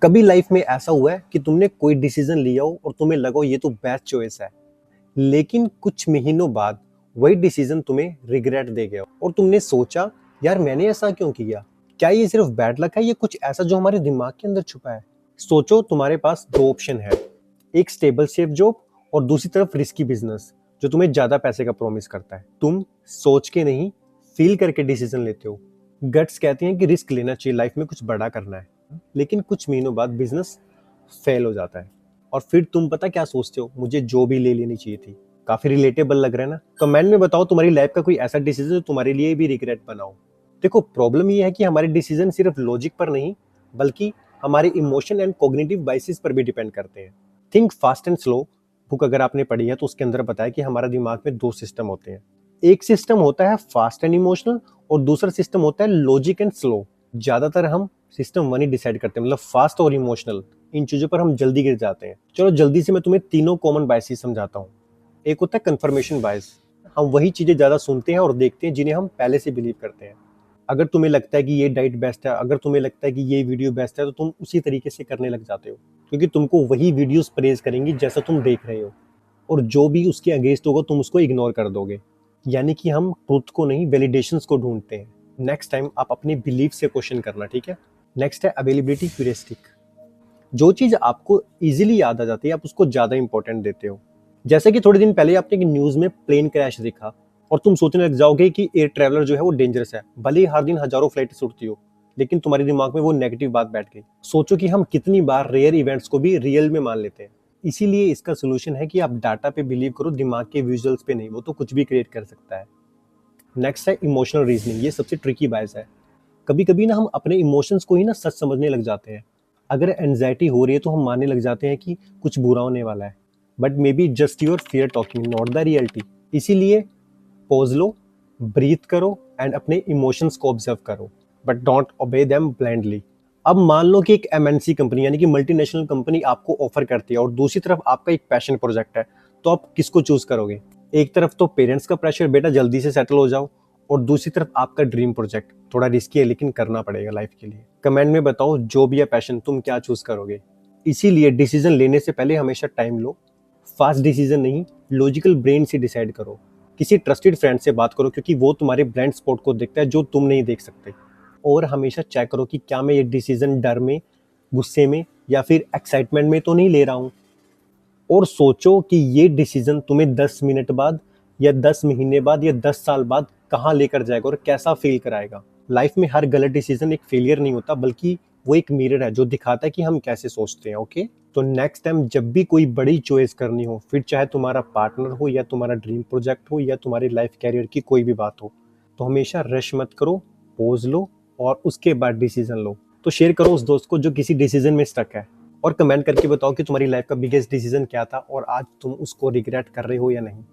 कभी लाइफ में ऐसा हुआ है कि तुमने कोई डिसीजन लिया हो और तुम्हें लगा हो ये तो बेस्ट चॉइस है, लेकिन कुछ महीनों बाद वही डिसीजन तुम्हें रिग्रेट दे गया और तुमने सोचा यार मैंने ऐसा क्यों किया। क्या ये सिर्फ बैड लक है या कुछ ऐसा जो हमारे दिमाग के अंदर छुपा है। सोचो, तुम्हारे पास दो ऑप्शन है, एक स्टेबल सेफ जॉब और दूसरी तरफ रिस्की बिजनेस जो तुम्हें ज्यादा पैसे का प्रॉमिस करता है। तुम सोच के नहीं, फील करके डिसीजन लेते हो। गट्स कहती हैं कि रिस्क लेना चाहिए, लाइफ में कुछ बड़ा करना है, लेकिन कुछ महीनों बाद बिजनेस फेल हो जाता है और फिर तुम पता क्या सोचते हो, मुझे जो भी ले लेनी चाहिए थी। काफी रिलेटेबल लग रहा है ना। कमेंट में बताओ तुम्हारी लाइफ का कोई ऐसा डिसीजन जो तुम्हारे लिए भी रिग्रेट बनाओ। देखो, प्रॉब्लम ये है कि हमारे डिसीजन सिर्फ लॉजिक पर नहीं बल्कि हमारे इमोशन एंड कॉग्निटिव बाइसेस पर भी डिपेंड करते हैं। Think fast and slow book अगर आपने पढ़ी है तो उसके अंदर बताया कि हमारे दिमाग में दो सिस्टम होते हैं। एक सिस्टम होता है फास्ट एंड इमोशनल और दूसरा सिस्टम होता है लॉजिक एंड स्लो। ज्यादातर हम सिस्टम वन ही डिसाइड करते हैं, मतलब फास्ट और इमोशनल। इन चीजों पर हम जल्दी गिर जाते हैं। चलो जल्दी से मैं तुम्हें तीनों कॉमन बायसेस समझाता हूँ। एक होता है कंफर्मेशन बायस, हम वही चीजें ज्यादा सुनते हैं और देखते हैं जिन्हें हम पहले से बिलीव करते हैं। अगर तुम्हें लगता है कि ये डाइट बेस्ट है, अगर तुम्हें लगता है कि ये वीडियो बेस्ट है, तो तुम उसी तरीके से करने लग जाते हो क्योंकि तुमको वही वीडियोस प्रेज करेंगी जैसा तुम देख रहे हो, और जो भी उसके अगेंस्ट होगा तुम उसको इग्नोर कर दोगे। यानी कि हम ट्रुथ को नहीं, वैलिडेशंस को ढूंढते हैं। नेक्स्ट टाइम आप अपने बिलीफ से क्वेश्चन करना, ठीक है। नेक्स्ट है अवेलेबिलिटी क्यूरियोसिटी। जो चीज आपको इजीली याद आ जाती है आप उसको ज्यादा इंपॉर्टेंट देते हो। जैसे कि थोड़े दिन पहले आपने एक न्यूज में प्लेन क्रैश देखा और तुम सोचने लग जाओगे कि एयर ट्रैवलर जो है वो डेंजरस है, भले ही हर दिन हजारों फ्लाइट उड़ती हो, लेकिन तुम्हारे दिमाग में वो नेगेटिव बात बैठ गई। सोचो कि हम कितनी बार रेयर इवेंट्स को भी रियल में मान लेते हैं। इसीलिए इसका सोल्यूशन है कि आप डाटा पे बिलीव करो, दिमाग के विजुअल्स पे नहीं, वो तो कुछ भी क्रिएट कर सकता है। नेक्स्ट है इमोशनल रीजनिंग। ये सबसे ट्रिकी बायस है। कभी कभी ना हम अपने इमोशंस को ही ना सच समझने लग जाते हैं। अगर एंजाइटी हो रही है तो हम मानने लग जाते हैं कि कुछ बुरा होने वाला है, but may be just your fear talking, not the reality. इसीलिए पॉज लो, ब्रीथ करो एंड अपने इमोशंस को ऑब्जर्व करो, बट डोंट ओबे देम ब्लाइंडली। अब मान लो कि एक एमएनसी कंपनी यानी कि मल्टीनेशनल कंपनी आपको ऑफर करती है और दूसरी तरफ आपका एक पैशन प्रोजेक्ट है, तो आप किसको चूज करोगे। एक तरफ तो पेरेंट्स का प्रेशर, बेटा जल्दी से सेटल हो जाओ, और दूसरी तरफ आपका ड्रीम प्रोजेक्ट, थोड़ा रिस्की है लेकिन करना पड़ेगा लाइफ के लिए। कमेंट में बताओ जो भी है पैशन, तुम क्या चूज करोगे। इसीलिए डिसीजन लेने से पहले हमेशा टाइम लो। फास्ट डिसीजन नहीं, लॉजिकल ब्रेन से डिसाइड करो। किसी ट्रस्टेड फ्रेंड से बात करो क्योंकि वो तुम्हारे ब्लाइंड स्पॉट को देखता है जो तुम नहीं देख सकते। और हमेशा चेक करो कि क्या मैं ये डिसीजन डर में, गुस्से में या फिर एक्साइटमेंट में तो नहीं ले रहा हूँ। और सोचो कि ये डिसीजन तुम्हें 10 मिनट बाद या 10 महीने बाद या 10 साल बाद कहाँ लेकर जाएगा और कैसा फील कराएगा। लाइफ में हर गलत डिसीजन एक फेलियर नहीं होता, बल्कि वो एक मिरर है जो दिखाता है कि हम कैसे सोचते हैं। ओके, तो नेक्स्ट टाइम जब भी कोई बड़ी चॉइस करनी हो, फिर चाहे तुम्हारा पार्टनर हो या तुम्हारा ड्रीम प्रोजेक्ट हो या तुम्हारी लाइफ कैरियर की कोई भी बात हो, तो हमेशा रश मत करो, पॉज लो और उसके बाद डिसीजन लो। तो शेयर करो उस दोस्त को जो किसी डिसीजन में स्टक है, और कमेंट करके बताओ कि तुम्हारी लाइफ का बिगेस्ट डिसीजन क्या था और आज तुम उसको रिग्रेट कर रहे हो या नहीं।